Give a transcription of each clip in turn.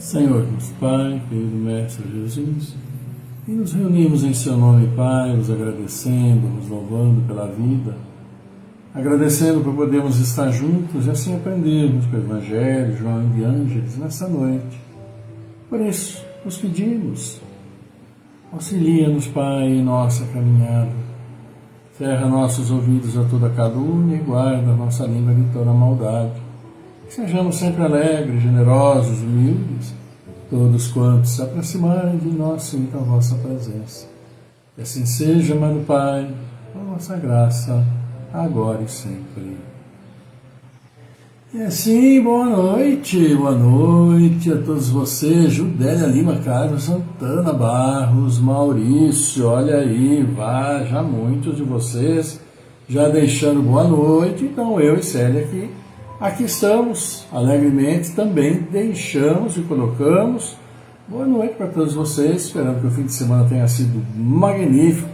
Senhor, nosso Pai, querido Mestre Jesus, e nos reunimos em Seu nome, Pai, nos agradecendo, nos louvando pela vida, agradecendo por podermos estar juntos e assim aprendermos com o Evangelho, João de Ângeles, nessa noite. Por isso, nos pedimos, auxilia-nos, Pai, em nossa caminhada, cerra nossos ouvidos a toda calúnia e guarda nossa língua de toda maldade. Que sejamos sempre alegres, generosos, humildes, todos quantos se aproximarem de nós sintam a vossa presença. Que assim seja, amado Pai, a vossa graça, agora e sempre. E assim, boa noite a todos vocês, Judélia Lima, Carlos Santana Barros, Maurício, olha aí, já muitos de vocês já deixando boa noite, então eu e Célia aqui estamos, alegremente também deixamos e colocamos boa noite para todos vocês, esperando que o fim de semana tenha sido magnífico.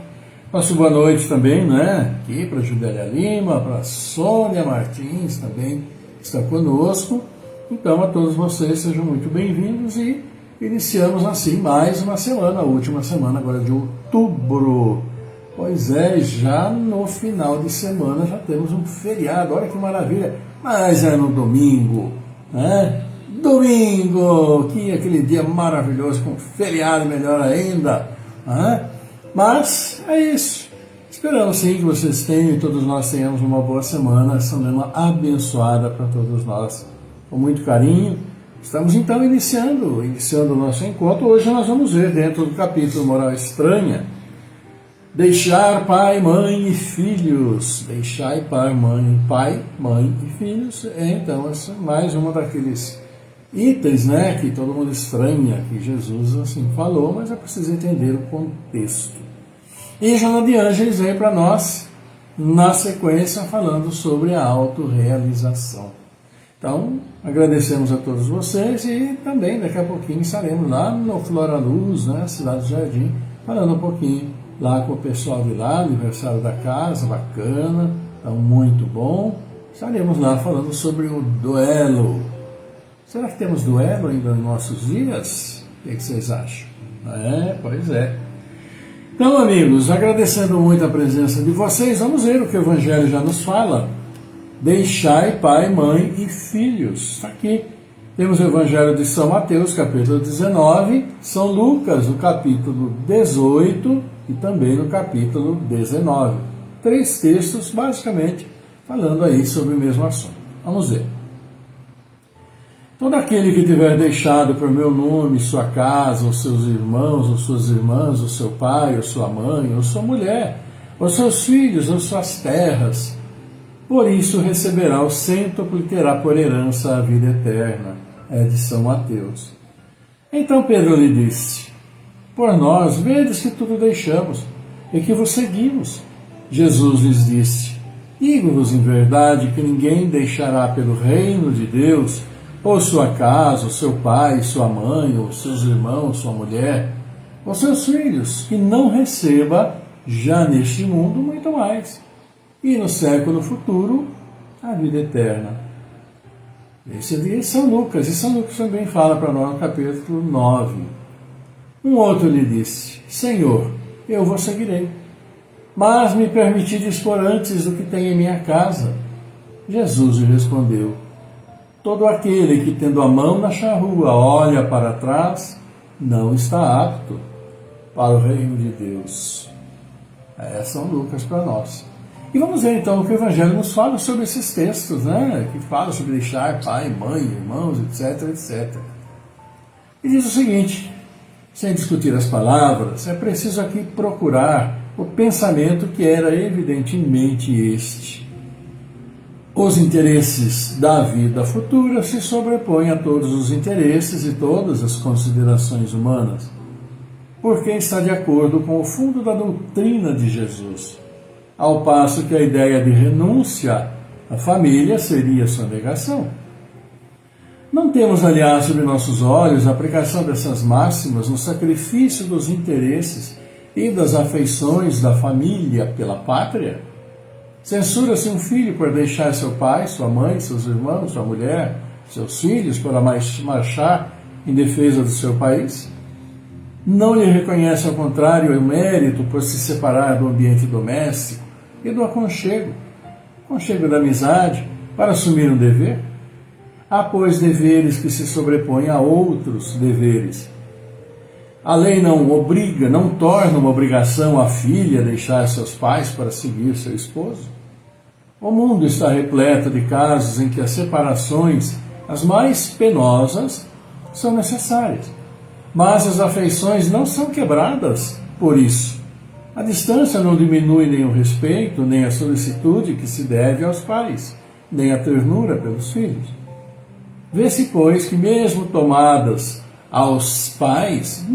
Nosso boa noite também, né? Aqui para Judélia Lima, para Sônia Martins também está conosco. Então a todos vocês sejam muito bem-vindos e iniciamos assim mais uma semana, a última semana agora de outubro. Pois é, já no final de semana já temos um feriado, olha que maravilha, mas é no domingo, né? Domingo, que é aquele dia maravilhoso, com feriado melhor ainda, né? Mas é isso, esperamos sim que vocês tenham e todos nós tenhamos uma boa semana, semana abençoada para todos nós, com muito carinho. Estamos então iniciando o nosso encontro. Hoje nós vamos ver dentro do capítulo Moral Estranha, deixar pai, mãe e filhos. Deixai pai, mãe e filhos. Então, essa é mais uma daqueles itens, né, que todo mundo estranha, que Jesus assim falou, mas é preciso entender o contexto. E João de Ângeles vem para nós, na sequência, falando sobre a autorrealização. Então, agradecemos a todos vocês e também daqui a pouquinho estaremos lá no Flora Luz, né, Cidade do Jardim, falando um pouquinho lá com o pessoal de lá, aniversário da casa, bacana, então muito bom. Estaremos lá falando sobre o duelo. Será que temos duelo ainda nos nossos dias? O que vocês acham? Pois é. Então, amigos, agradecendo muito a presença de vocês, vamos ver o que o Evangelho já nos fala. Deixai pai, mãe e filhos. Está aqui. Temos o Evangelho de São Mateus, capítulo 19, São Lucas, no capítulo 18 e também no capítulo 19. 3 textos, basicamente, falando aí sobre o mesmo assunto. Vamos ver. Todo aquele que tiver deixado por meu nome sua casa, os seus irmãos, ou suas irmãs, o seu pai, ou sua mãe, ou sua mulher, ou seus filhos, ou suas terras, por isso receberá o cêntuplo e terá por herança a vida eterna. É de São Mateus. Então Pedro lhe disse: por nós, vedes que tudo deixamos, e que vos seguimos. Jesus lhes disse: digo-vos em verdade que ninguém deixará pelo reino de Deus, ou sua casa, ou seu pai, sua mãe, ou seus irmãos, sua mulher, ou seus filhos, que não receba, já neste mundo, muito mais, e no século futuro, a vida eterna. Esse dia é São Lucas, e São Lucas também fala para nós no capítulo 9. Um outro lhe disse: Senhor, eu vos seguirei, mas me permiti dispor antes do que tem em minha casa. Jesus lhe respondeu: todo aquele que, tendo a mão na charrua, olha para trás, não está apto para o reino de Deus. É São Lucas para nós. E vamos ver então o que o Evangelho nos fala sobre esses textos, né? Que fala sobre deixar pai, mãe, irmãos, etc, etc. E diz o seguinte: sem discutir as palavras, é preciso aqui procurar o pensamento que era evidentemente este. Os interesses da vida futura se sobrepõem a todos os interesses e todas as considerações humanas, porque está de acordo com o fundo da doutrina de Jesus, ao passo que a ideia de renúncia à família seria sua negação. Não temos, aliás, sob nossos olhos a aplicação dessas máximas no sacrifício dos interesses e das afeições da família pela pátria? Censura-se um filho por deixar seu pai, sua mãe, seus irmãos, sua mulher, seus filhos, para marchar em defesa do seu país? Não lhe reconhece, ao contrário, o mérito por se separar do ambiente doméstico e do aconchego da amizade, para assumir um dever? Há, pois, deveres que se sobrepõem a outros deveres. A lei não obriga, não torna uma obrigação a filha deixar seus pais para seguir seu esposo? O mundo está repleto de casos em que as separações, as mais penosas, são necessárias. Mas as afeições não são quebradas por isso. A distância não diminui nem o respeito, nem a solicitude que se deve aos pais, nem a ternura pelos filhos. Vê-se, pois, que mesmo tomadas aos pais,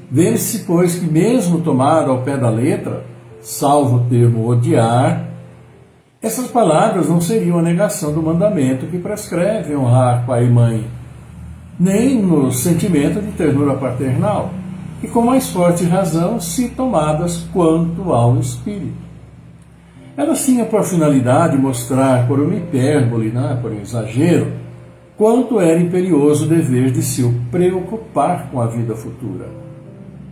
vê-se, pois, que mesmo tomado ao pé da letra, salvo o termo odiar, essas palavras não seriam a negação do mandamento que prescreve honrar pai e mãe, nem no sentimento de ternura paternal, e com mais forte razão se tomadas quanto ao espírito. Elas tinham por finalidade mostrar, por uma hipérbole, por um exagero, quanto era imperioso o dever de se preocupar com a vida futura.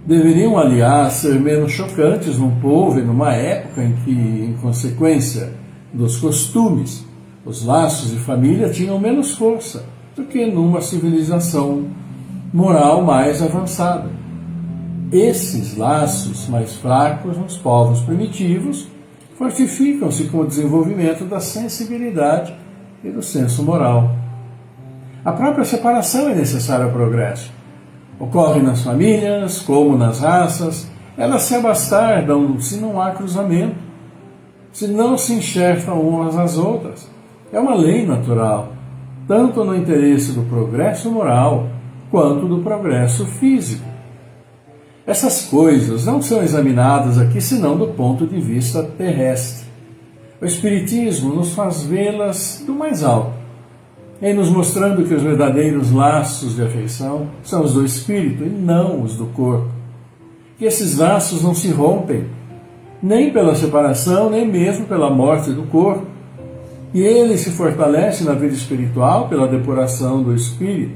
Deveriam, aliás, ser menos chocantes num povo e numa época em que, em consequência dos costumes, os laços de família tinham menos força do que numa civilização moral mais avançada. Esses laços mais fracos nos povos primitivos fortificam-se com o desenvolvimento da sensibilidade e do senso moral. A própria separação é necessária ao progresso. Ocorre nas famílias, como nas raças. Elas se abastardam se não há cruzamento, se não se enxertam umas às outras. É uma lei natural, tanto no interesse do progresso moral, quanto do progresso físico. Essas coisas não são examinadas aqui senão do ponto de vista terrestre. O Espiritismo nos faz vê-las do mais alto, em nos mostrando que os verdadeiros laços de afeição são os do espírito e não os do corpo. Que esses laços não se rompem, nem pela separação, nem mesmo pela morte do corpo. E ele se fortalece na vida espiritual pela depuração do espírito.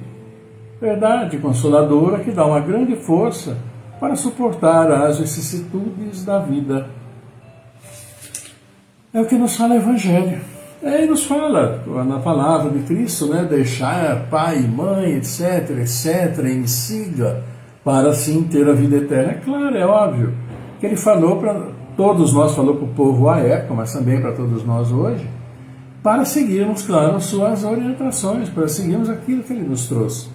Verdade consoladora que dá uma grande força para suportar as vicissitudes da vida. É o que nos fala o Evangelho. Ele nos fala, na palavra de Cristo, deixar pai e mãe, etc, etc, e me siga, para assim ter a vida eterna. É claro, é óbvio, que ele falou para todos nós, falou para o povo à época, mas também para todos nós hoje, para seguirmos, claro, suas orientações, para seguirmos aquilo que ele nos trouxe,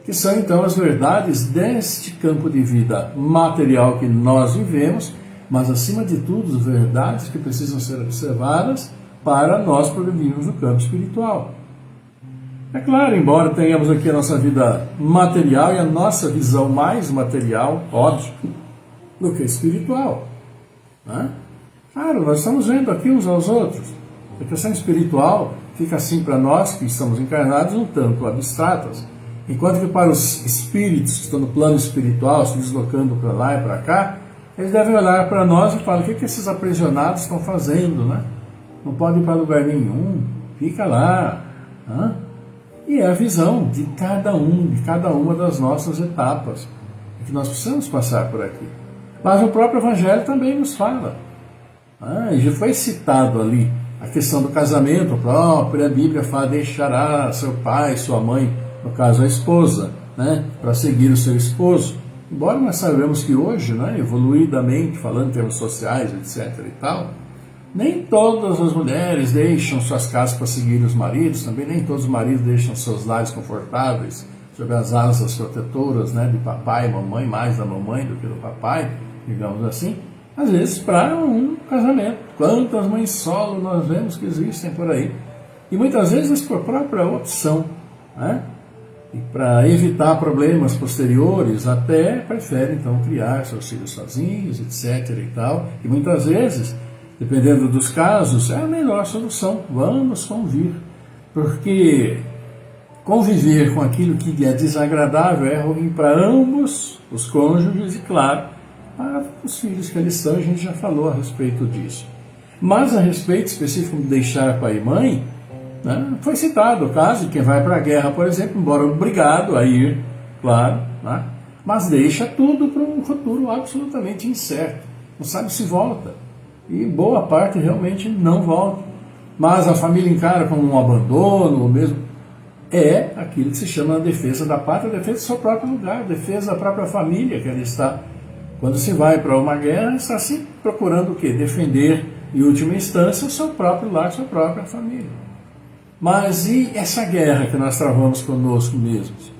que são então as verdades deste campo de vida material que nós vivemos, mas acima de tudo, verdades que precisam ser observadas para nós progredirmos no campo espiritual. É claro, embora tenhamos aqui a nossa vida material e a nossa visão mais material, óbvio, do que espiritual. Claro, nós estamos vendo aqui uns aos outros. A questão espiritual fica assim para nós que estamos encarnados um tanto abstratas, enquanto que para os espíritos que estão no plano espiritual, se deslocando para lá e para cá, eles devem olhar para nós e falar: o que esses aprisionados estão fazendo, Não pode ir para lugar nenhum, fica lá. E é a visão de cada uma das nossas etapas, que nós precisamos passar por aqui. Mas o próprio Evangelho também nos fala. Já foi citado ali a questão do casamento, a própria Bíblia fala: deixará seu pai, sua mãe, no caso a esposa, para seguir o seu esposo. Embora nós sabemos que hoje, evoluidamente, falando em termos sociais, etc. e tal, nem todas as mulheres deixam suas casas para seguir os maridos, também nem todos os maridos deixam seus lares confortáveis, sob as asas protetoras de papai e mamãe, mais da mamãe do que do papai, digamos assim, às vezes para um casamento. Quantas mães solo nós vemos que existem por aí. E muitas vezes por própria opção, e para evitar problemas posteriores, até preferem então criar seus filhos sozinhos, etc. e tal. E muitas vezes, dependendo dos casos, é a melhor solução. Vamos convir. Porque conviver com aquilo que é desagradável é ruim para ambos os cônjuges e, claro, para os filhos que eles são. A gente já falou a respeito disso. Mas a respeito específico de deixar pai e mãe, foi citado o caso de quem vai para a guerra, por exemplo, embora obrigado a ir claro, né? Mas deixa tudo para um futuro absolutamente incerto. Não sabe se volta. E boa parte realmente não volta. Mas a família encara como um abandono, ou mesmo é aquilo que se chama a defesa da pátria, a defesa do seu próprio lugar, a defesa da própria família que ela está. Quando se vai para uma guerra, está se procurando o quê? Defender, em última instância, o seu próprio lar, a sua própria família. Mas e essa guerra que nós travamos conosco mesmos?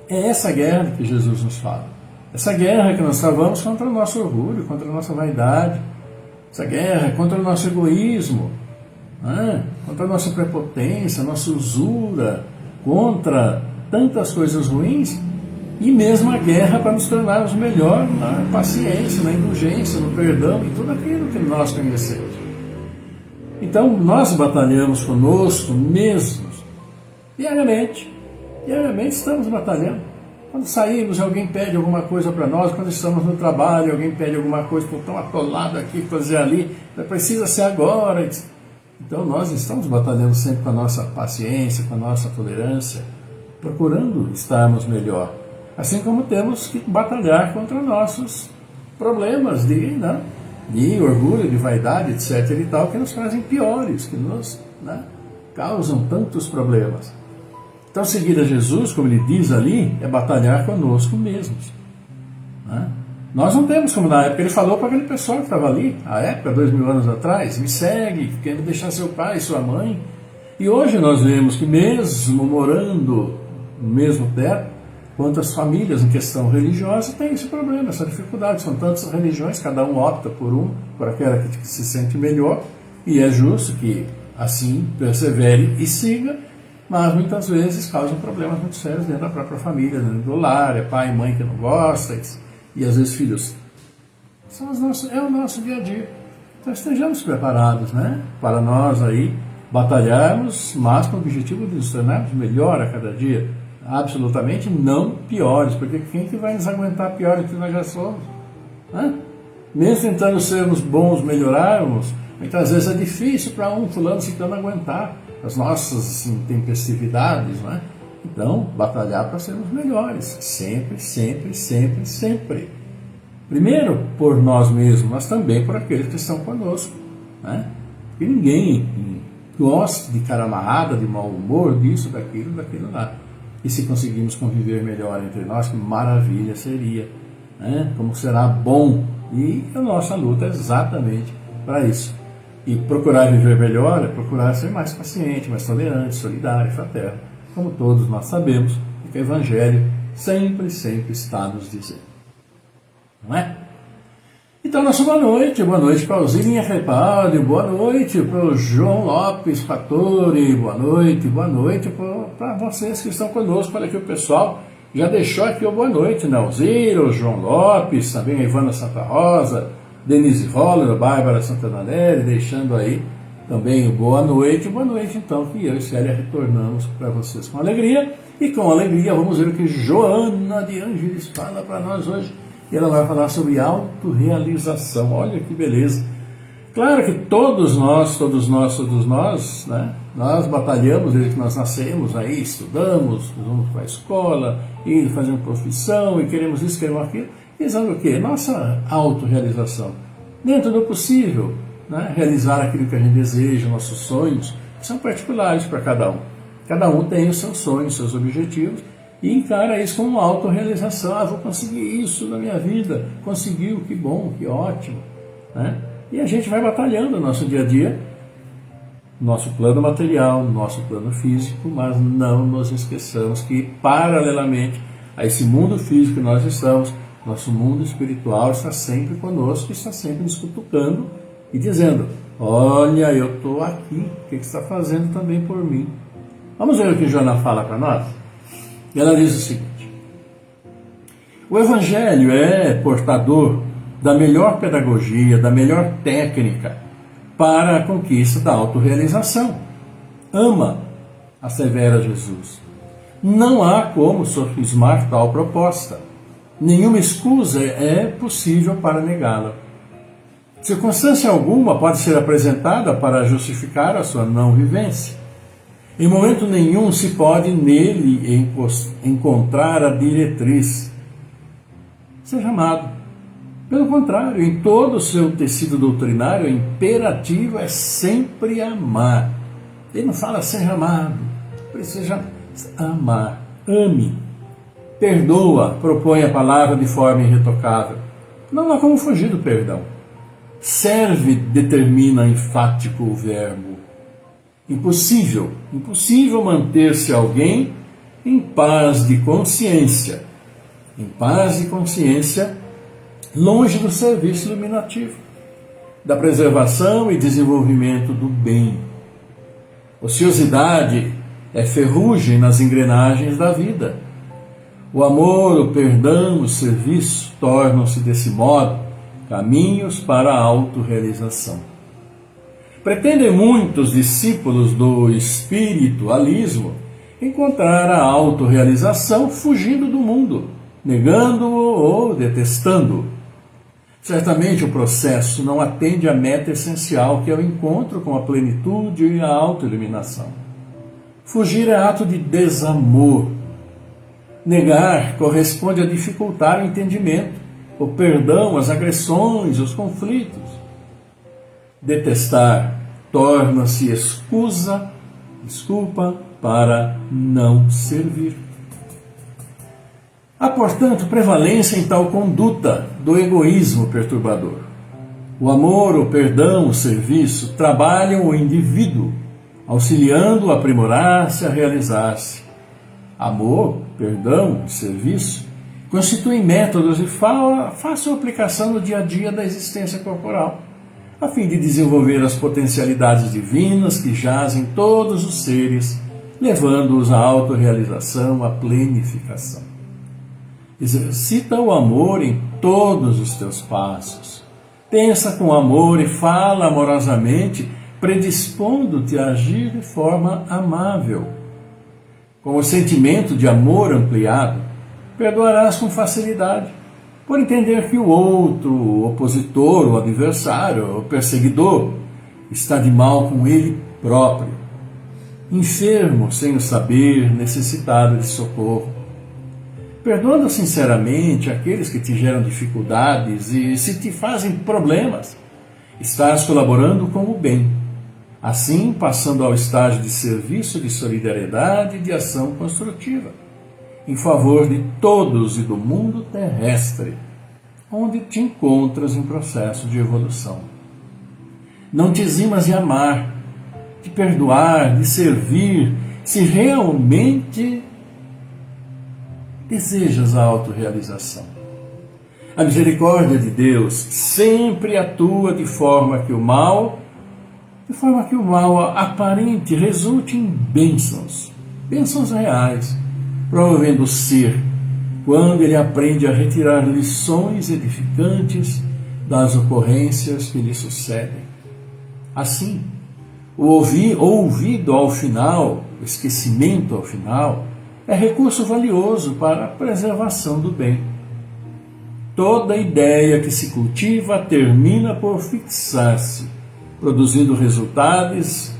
É essa guerra que Jesus nos fala. Essa guerra que nós travamos contra o nosso orgulho, contra a nossa vaidade. Essa guerra contra o nosso egoísmo, né? Contra a nossa prepotência, a nossa usura, contra tantas coisas ruins. E mesmo a guerra para nos tornarmos melhor na paciência, na indulgência, no perdão e tudo aquilo que nós conhecemos. Então nós batalhamos conosco mesmos, diariamente. Diariamente estamos batalhando. Quando saímos, alguém pede alguma coisa para nós. Quando estamos no trabalho, alguém pede alguma coisa. Estou tão atolado aqui, fazer ali. Precisa ser agora. Então nós estamos batalhando sempre com a nossa paciência, com a nossa tolerância, procurando estarmos melhor. Assim como temos que batalhar contra nossos problemas de orgulho, de vaidade, etc. e tal, que nos fazem piores, que nos causam tantos problemas. Então, seguir a Jesus, como ele diz ali, é batalhar conosco mesmos. Né? Nós não temos como na época, ele falou para aquele pessoal que estava ali, a época, 2000 anos atrás, me segue, querendo deixar seu pai e sua mãe. E hoje nós vemos que mesmo morando no mesmo teto, quantas famílias em questão religiosa têm esse problema, essa dificuldade. São tantas religiões, cada um opta por aquela que se sente melhor, e é justo que assim persevere e siga, mas muitas vezes causam problemas muito sérios dentro da própria família, dentro do lar, é pai e mãe que não gostam, e às vezes filhos. É o nosso dia a dia. Então estejamos preparados, né, para nós aí batalharmos, mas com o objetivo de nos tornarmos melhor a cada dia, absolutamente não piores, porque quem que vai nos aguentar pior do que nós já somos? Né? Mesmo tentando sermos bons, melhorarmos, muitas vezes é difícil para um fulano ciclano aguentar as nossas intempestividades, né? Então, batalhar para sermos melhores, sempre, sempre, sempre, sempre. Primeiro por nós mesmos, mas também por aqueles que estão conosco, né? Porque ninguém gosta de cara amarrada, de mau humor, disso, daquilo lá. E se conseguirmos conviver melhor entre nós, que maravilha seria, né? Como será bom. E a nossa luta é exatamente para isso. E procurar viver melhor é procurar ser mais paciente, mais tolerante, solidário, fraterno, como todos nós sabemos, e que o Evangelho sempre, sempre está nos dizendo. Não é? Então, nossa boa noite para o Zilinha Repaldi, boa noite para o João Lopes Fattori, boa noite para vocês que estão conosco. Olha aqui o pessoal já deixou aqui o boa noite, né? O Ziro, o João Lopes, também a Ivana Santa Rosa, Denise Roller, a Bárbara Santanelli, deixando aí também o boa noite então, que eu e Célia retornamos para vocês com alegria, e com alegria vamos ver o que Joana de Ângeles fala para nós hoje, e ela vai falar sobre autorrealização. Olha que beleza. Claro que todos nós, né, nós batalhamos desde que nós nascemos, aí estudamos, vamos para a escola, e fazemos profissão, e queremos isso, queremos aquilo, visando o quê? Nossa autorrealização. Dentro do possível, né? Realizar aquilo que a gente deseja, nossos sonhos, que são particulares para cada um. Cada um tem os seus sonhos, seus objetivos, e encara isso como uma autorrealização. Vou conseguir isso na minha vida. Conseguiu, que bom, que ótimo. Né? E a gente vai batalhando no nosso dia a dia, nosso plano material, nosso plano físico, mas não nos esqueçamos que, paralelamente a esse mundo físico que nós estamos, nosso mundo espiritual está sempre conosco, está sempre nos cutucando e dizendo: olha, eu estou aqui, o que você está fazendo também por mim? Vamos ver o que Joana fala para nós? Ela diz o seguinte: o Evangelho é portador da melhor pedagogia, da melhor técnica para a conquista da autorrealização. Ama, assevera Jesus. Não há como sofismar tal proposta. Nenhuma escusa é possível para negá-la. Circunstância alguma pode ser apresentada para justificar a sua não vivência. Em momento nenhum se pode nele encontrar a diretriz. Seja amado. Pelo contrário, em todo o seu tecido doutrinário, o imperativo é sempre amar. Ele não fala seja amado, precisa amar. Ame. Perdoa, propõe a palavra de forma irretocável. Não há como fugir do perdão. Serve, determina enfático o verbo. Impossível manter-se alguém em paz de consciência. Em paz de consciência, longe do serviço iluminativo, da preservação e desenvolvimento do bem. Ociosidade é ferrugem nas engrenagens da vida. O amor, o perdão, o serviço tornam-se desse modo caminhos para a autorrealização. Pretendem muitos discípulos do espiritualismo encontrar a autorrealização fugindo do mundo, negando-o ou detestando-o. Certamente o processo não atende à meta essencial, que é o encontro com a plenitude e a autoiluminação. Fugir é ato de desamor. Negar corresponde a dificultar o entendimento, o perdão, as agressões, os conflitos. Detestar torna-se desculpa para não servir. Há, portanto, prevalência em tal conduta do egoísmo perturbador. O amor, o perdão, o serviço trabalham o indivíduo, auxiliando-o a aprimorar-se, a realizar-se. Amor, perdão, serviço constituem métodos de fácil aplicação no dia a dia da existência corporal, a fim de desenvolver as potencialidades divinas que jazem em todos os seres, levando-os à autorrealização, à plenificação. Exercita o amor em todos os teus passos. Pensa com amor e fala amorosamente, predispondo-te a agir de forma amável. Com o sentimento de amor ampliado, perdoarás com facilidade, por entender que o outro, o opositor, o adversário, o perseguidor, está de mal com ele próprio, enfermo sem o saber, necessitado de socorro. Perdoando sinceramente aqueles que te geram dificuldades e se te fazem problemas, estás colaborando com o bem, assim passando ao estágio de serviço, de solidariedade e de ação construtiva, em favor de todos e do mundo terrestre, onde te encontras em processo de evolução. Não te eximas de amar, de perdoar, de servir, se realmente desejas a autorrealização. A misericórdia de Deus sempre atua de forma que o mal aparente resulte em bênçãos reais, promovendo o ser, quando ele aprende a retirar lições edificantes das ocorrências que lhe sucedem. Assim, o ouvido ao final, o esquecimento ao final, é recurso valioso para a preservação do bem. Toda ideia que se cultiva termina por fixar-se, produzindo resultados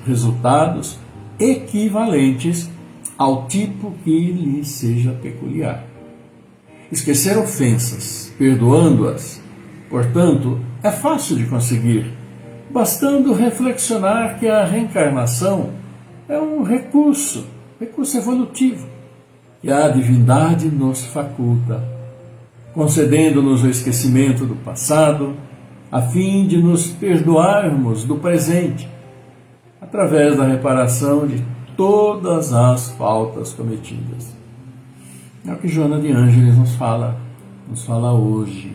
equivalentes ao tipo que lhe seja peculiar. Esquecer ofensas, perdoando-as, portanto, é fácil de conseguir, bastando reflexionar que a reencarnação é um recurso evolutivo, que a divindade nos faculta, concedendo-nos o esquecimento do passado, a fim de nos perdoarmos do presente, através da reparação de todas as faltas cometidas. É o que Joana de Ângeles nos fala hoje.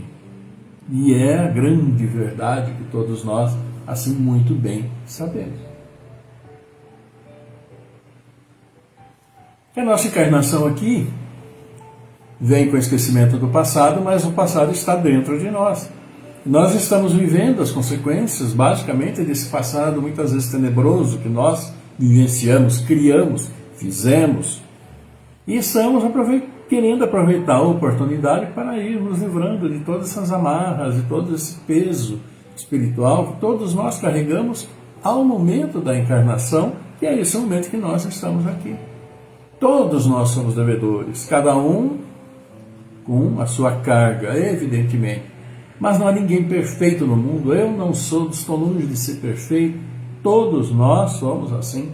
E é a grande verdade que todos nós, assim, muito bem sabemos. A nossa encarnação aqui vem com o esquecimento do passado, mas o passado está dentro de nós. Nós estamos vivendo as consequências, basicamente, desse passado muitas vezes tenebroso que nós vivenciamos, criamos, fizemos. E estamos querendo aproveitar a oportunidade para ir nos livrando de todas essas amarras, de todo esse peso espiritual que todos nós carregamos ao momento da encarnação, que é esse momento que nós estamos aqui. Todos nós somos devedores, cada um com a sua carga, evidentemente. Mas não há ninguém perfeito no mundo, eu não sou, estou longe de ser perfeito, todos nós somos assim.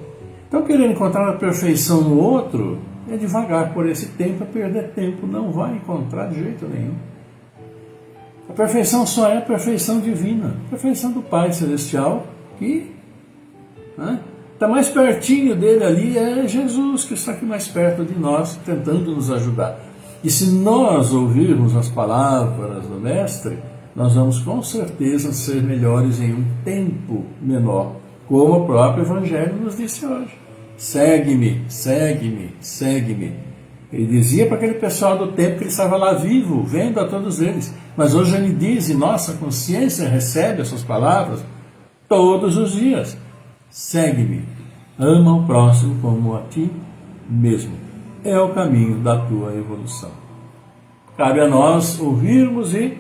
Então, querendo encontrar a perfeição no outro, é devagar por esse tempo, é perder tempo, não vai encontrar de jeito nenhum. A perfeição só é a perfeição divina, a perfeição do Pai Celestial, que está mais pertinho dele ali, é Jesus, que está aqui mais perto de nós, tentando nos ajudar. E se nós ouvirmos as palavras do Mestre, nós vamos com certeza ser melhores em um tempo menor, como o próprio Evangelho nos disse hoje. Segue-me, segue-me, segue-me. Ele dizia para aquele pessoal do tempo que ele estava lá vivo, vendo a todos eles. Mas hoje ele diz, e nossa consciência recebe essas palavras todos os dias. Segue-me, ama o próximo como a ti mesmo. É o caminho da tua evolução. Cabe a nós ouvirmos e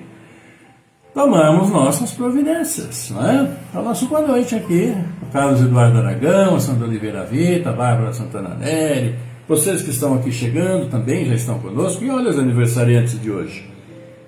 tomarmos nossas providências, não é? Então, nosso boa noite aqui, o Carlos Eduardo Aragão, a Sandra Oliveira Vita, a Bárbara Santana Neri, vocês que estão aqui chegando também já estão conosco, e olha os aniversariantes de hoje.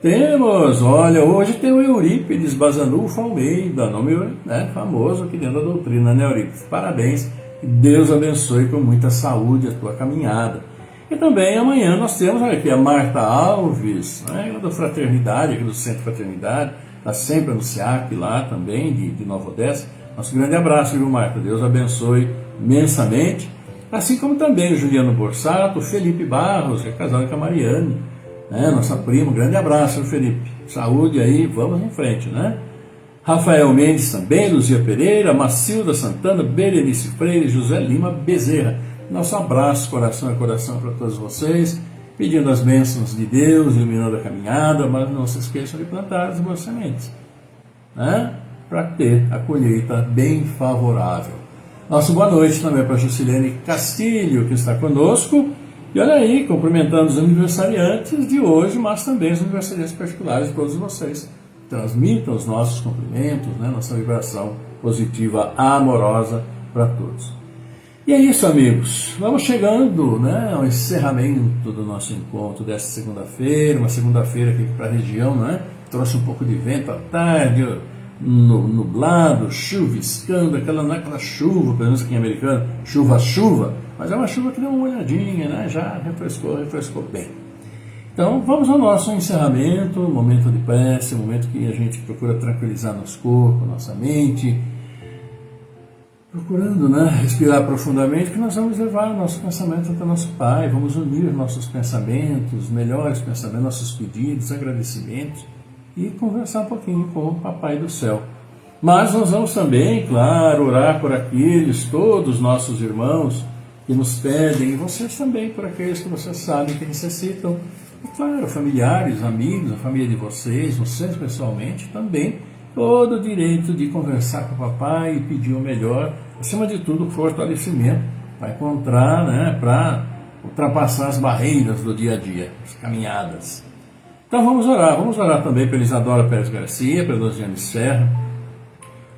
Temos, olha, hoje tem o Eurípides Bazanulfo Almeida, nome famoso aqui dentro da doutrina, né, Eurípides? Parabéns, e Deus abençoe com muita saúde a tua caminhada. E também amanhã nós temos aqui a Marta Alves, da Fraternidade, aqui do Centro Fraternidade, está sempre no SEAP lá também, de Nova Odessa. Nosso grande abraço, viu, Marta? Deus abençoe imensamente. Assim como também o Juliano Borsato, o Felipe Barros, que é casado com a Mariane, nossa prima. Grande abraço, Felipe. Saúde aí, vamos em frente, né? Rafael Mendes também, Luzia Pereira, Macilda Santana, Berenice Freire, José Lima Bezerra. Nosso abraço, coração a coração para todos vocês, pedindo as bênçãos de Deus, iluminando a caminhada, mas não se esqueçam de plantar as boas sementes, para ter a colheita bem favorável. Nosso boa noite também para a Juscelene Castilho, que está conosco, e olha aí, cumprimentando os aniversariantes de hoje, mas também os aniversariantes particulares de todos vocês. Transmitam os nossos cumprimentos, nossa vibração positiva, amorosa para todos. E é isso, amigos, vamos chegando ao encerramento do nosso encontro desta segunda-feira, uma segunda-feira aqui para a região, trouxe um pouco de vento à tarde, nublado, chuviscando, não é aquela chuva, pelo menos aqui em americano, chuva, mas é uma chuva que deu uma olhadinha, já refrescou bem. Então vamos ao nosso encerramento, momento de prece, momento que a gente procura tranquilizar nosso corpo, nossa mente, procurando respirar profundamente, que nós vamos levar nosso pensamento até nosso Pai, vamos unir nossos pensamentos, melhores pensamentos, nossos pedidos, agradecimentos, e conversar um pouquinho com o Papai do Céu. Mas nós vamos também, claro, orar por aqueles, todos os nossos irmãos que nos pedem, e vocês também, por aqueles que vocês sabem que necessitam. E claro, familiares, amigos, a família de vocês pessoalmente também, todo o direito de conversar com o papai e pedir o melhor, acima de tudo, fortalecimento, para encontrar, para ultrapassar as barreiras do dia a dia, as caminhadas. Então vamos orar também pela Isadora Pérez Garcia, pela Dosiane Serra,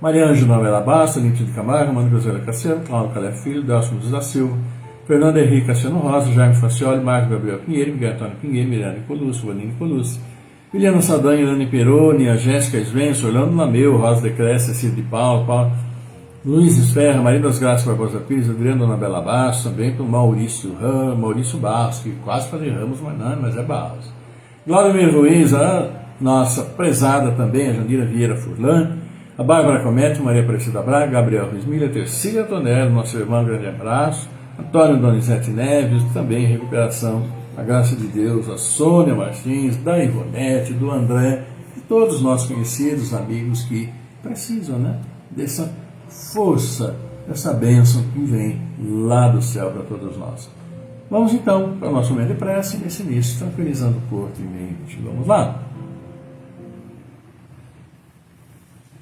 Maria Ângela Novela Basta, Límpio de Camargo, Mano José Cassiano, Cláudio Calé Filho, Delcio da Silva, Fernando Henrique Cassiano Rosa, Jaime Facioli, Marcos Gabriel Pinheiro, Miguel Antônio Pinheiro, Miranda Colucci, Vanini Colucci, William Saldanha, Ilane Peroni, a Jéssica Svenson, Orlando Lameu, Rosa de Cresce, Cid de Paulo, Luiz Esferra, Maria das Graças Barbosa Pires, Adriano Anabela Barros, também com Maurício Barros, que quase falei Ramos, mas é Barros. Glória Ruiz, a nossa prezada também, a Jandira Vieira Furlan, a Bárbara Comete, Maria Aparecida Braga, Gabriel Ruiz Milha, Tercília Tonello, nosso irmão, grande abraço, Antônio Donizete Neves, também recuperação, a graça de Deus, a Sônia Martins, da Ivonete, do André, e todos os nossos conhecidos, amigos que precisam dessa força, dessa bênção que vem lá do céu para todos nós. Vamos então para o nosso momento de prece, nesse início, tranquilizando o corpo e mente. Vamos lá?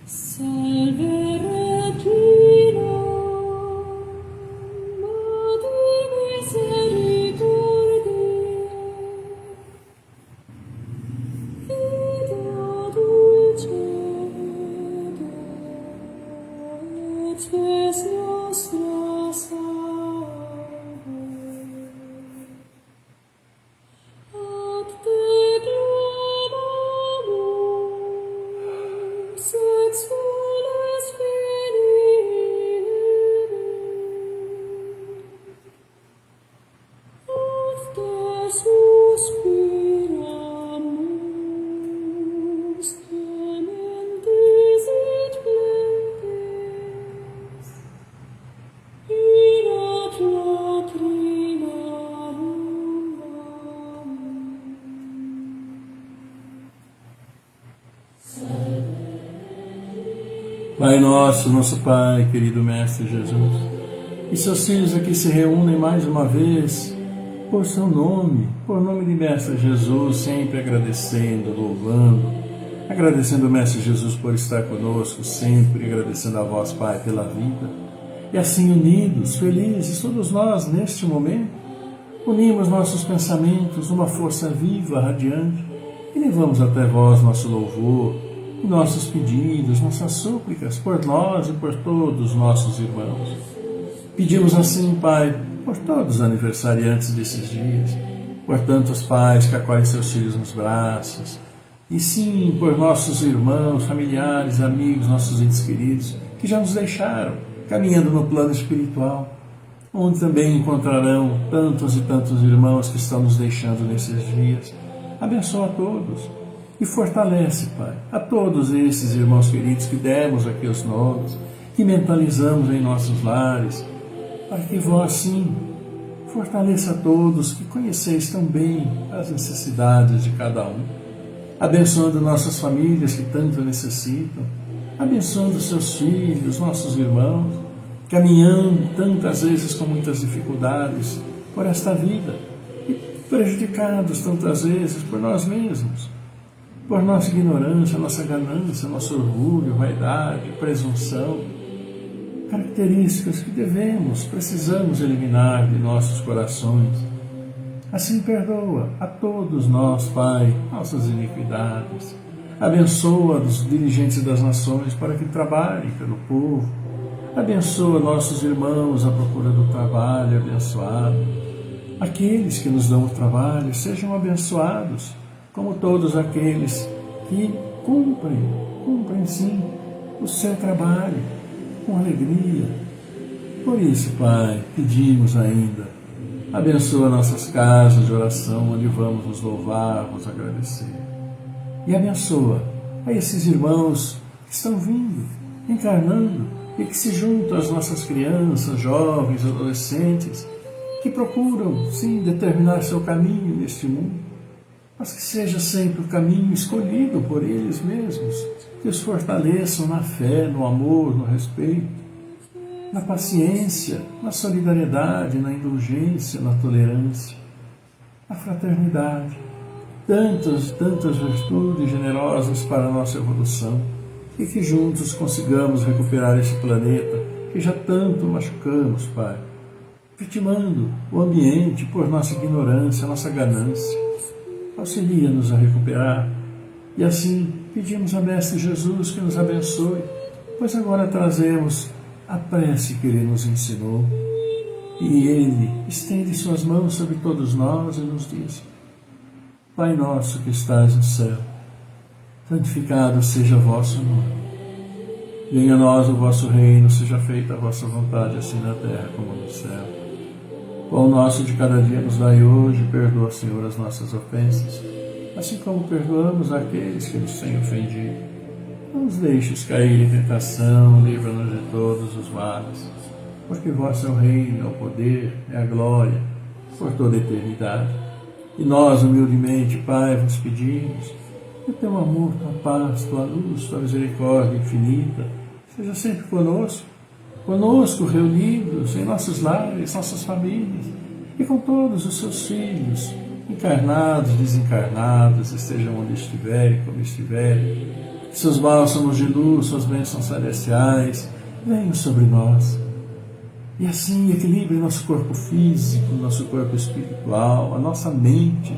Salve Regina, Madre Misericordiae, Vita dulcedo, et spes nostras Pai nosso, nosso Pai, querido Mestre Jesus, e seus filhos aqui se reúnem mais uma vez por seu nome, por nome de Mestre Jesus, sempre agradecendo, louvando, agradecendo o Mestre Jesus por estar conosco, sempre agradecendo a vós, Pai, pela vida. E assim unidos, felizes, todos nós neste momento, unimos nossos pensamentos numa força viva, radiante, e levamos até vós nosso louvor, nossos pedidos, nossas súplicas por nós e por todos os nossos irmãos. Pedimos assim, Pai, por todos os aniversariantes desses dias, por tantos pais que acolhem seus filhos nos braços, e sim, por nossos irmãos, familiares, amigos, nossos entes queridos, que já nos deixaram, caminhando no plano espiritual, onde também encontrarão tantos e tantos irmãos que estão nos deixando nesses dias. Abençoa a todos e fortalece, Pai, a todos esses irmãos queridos que demos aqui os nomes, que mentalizamos em nossos lares, para que vós, sim, fortaleça a todos que conheceis tão bem as necessidades de cada um, abençoando nossas famílias que tanto necessitam, abençoando seus filhos, nossos irmãos, caminhando tantas vezes com muitas dificuldades por esta vida e prejudicados tantas vezes por nós mesmos, por nossa ignorância, nossa ganância, nosso orgulho, vaidade, presunção, características que precisamos eliminar de nossos corações. Assim perdoa a todos nós, Pai, nossas iniquidades. Abençoa os dirigentes das nações para que trabalhem pelo povo. Abençoa nossos irmãos à procura do trabalho abençoado. Aqueles que nos dão o trabalho sejam abençoados, como todos aqueles que cumprem sim o seu trabalho com alegria. Por isso, Pai, pedimos ainda, abençoa nossas casas de oração, onde vamos nos louvar, nos agradecer. E abençoa a esses irmãos que estão vindo, encarnando, e que se juntam às nossas crianças, jovens, adolescentes, que procuram, sim, determinar seu caminho neste mundo, mas que seja sempre o caminho escolhido por eles mesmos, que os fortaleçam na fé, no amor, no respeito, na paciência, na solidariedade, na indulgência, na tolerância, na fraternidade. Tantas virtudes generosas para a nossa evolução, e que juntos consigamos recuperar esse planeta que já tanto machucamos, Pai, vitimando o ambiente por nossa ignorância, nossa ganância. Auxilia-nos a recuperar. E assim pedimos a Mestre Jesus que nos abençoe, pois agora trazemos a prece que Ele nos ensinou. E Ele estende suas mãos sobre todos nós e nos diz: Pai nosso que estás no céu, santificado seja o vosso nome. Venha a nós o vosso reino, seja feita a vossa vontade, assim na terra como no céu. O pão nosso de cada dia nos dai hoje, perdoa, Senhor, as nossas ofensas, assim como perdoamos aqueles que nos têm ofendido. Não nos deixes cair em tentação, livra-nos de todos os males, porque vosso é o reino, é o poder, é a glória, por toda a eternidade. E nós, humildemente, Pai, vos pedimos que o teu amor, tua paz, tua luz, tua misericórdia infinita seja sempre conosco reunidos em nossos lares, nossas famílias, e com todos os seus filhos, encarnados, desencarnados, estejam onde estiverem, como estiverem. Que seus bálsamos de luz, suas bênçãos celestiais venham sobre nós. E assim equilibre nosso corpo físico, nosso corpo espiritual, a nossa mente,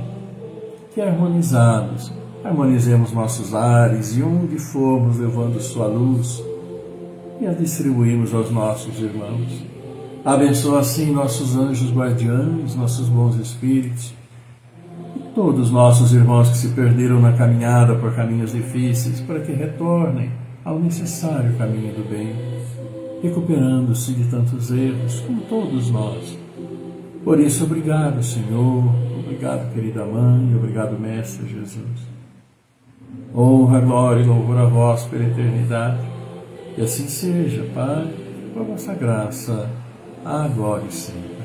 que harmonizados, harmonizemos nossos lares e onde formos levando sua luz e a distribuímos aos nossos irmãos. Abençoa assim nossos anjos guardiães, nossos bons espíritos, e todos nossos irmãos que se perderam na caminhada por caminhos difíceis, para que retornem ao necessário caminho do bem, recuperando-se de tantos erros, como todos nós. Por isso, obrigado, Senhor, obrigado, querida Mãe, obrigado, Mestre Jesus. Honra, glória e louvor a vós pela eternidade. E assim seja, Pai, por vossa graça, agora e sempre.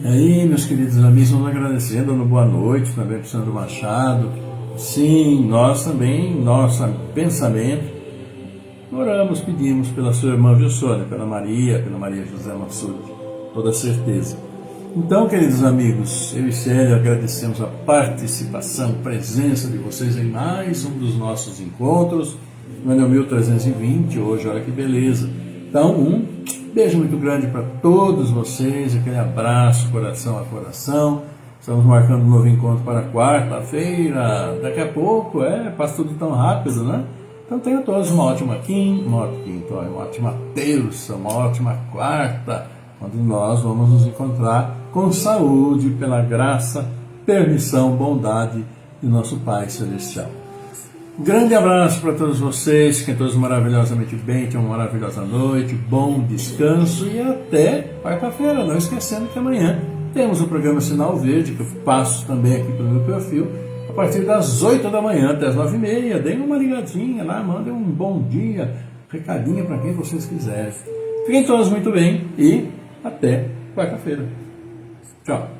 E aí, meus queridos amigos, vamos agradecendo, dando boa noite também para o Sandro Machado. Sim, nós também, nosso pensamento, oramos, pedimos pela sua irmã Gilsônia, pela Maria José Massud, toda certeza. Então, queridos amigos, eu e Célia agradecemos a participação, presença de vocês em mais um dos nossos encontros, no ano 1320, hoje, olha que beleza. Então, um beijo muito grande para todos vocês, aquele abraço, coração a coração. Estamos marcando um novo encontro para quarta-feira, daqui a pouco, passa tudo tão rápido, né? Então tenham todos uma ótima uma ótima terça, uma ótima quarta, onde nós vamos nos encontrar com saúde, pela graça, permissão, bondade de nosso Pai Celestial. Um grande abraço para todos vocês, fiquem todos maravilhosamente bem, tenham uma maravilhosa noite, bom descanso e até quarta-feira, não esquecendo que amanhã temos o programa Sinal Verde, que eu passo também aqui pelo meu perfil, a partir das 8 da manhã até as 9h30, deem uma ligadinha lá, mandem um bom dia, recadinho para quem vocês quiserem. Fiquem todos muito bem e até quarta-feira. Tchau.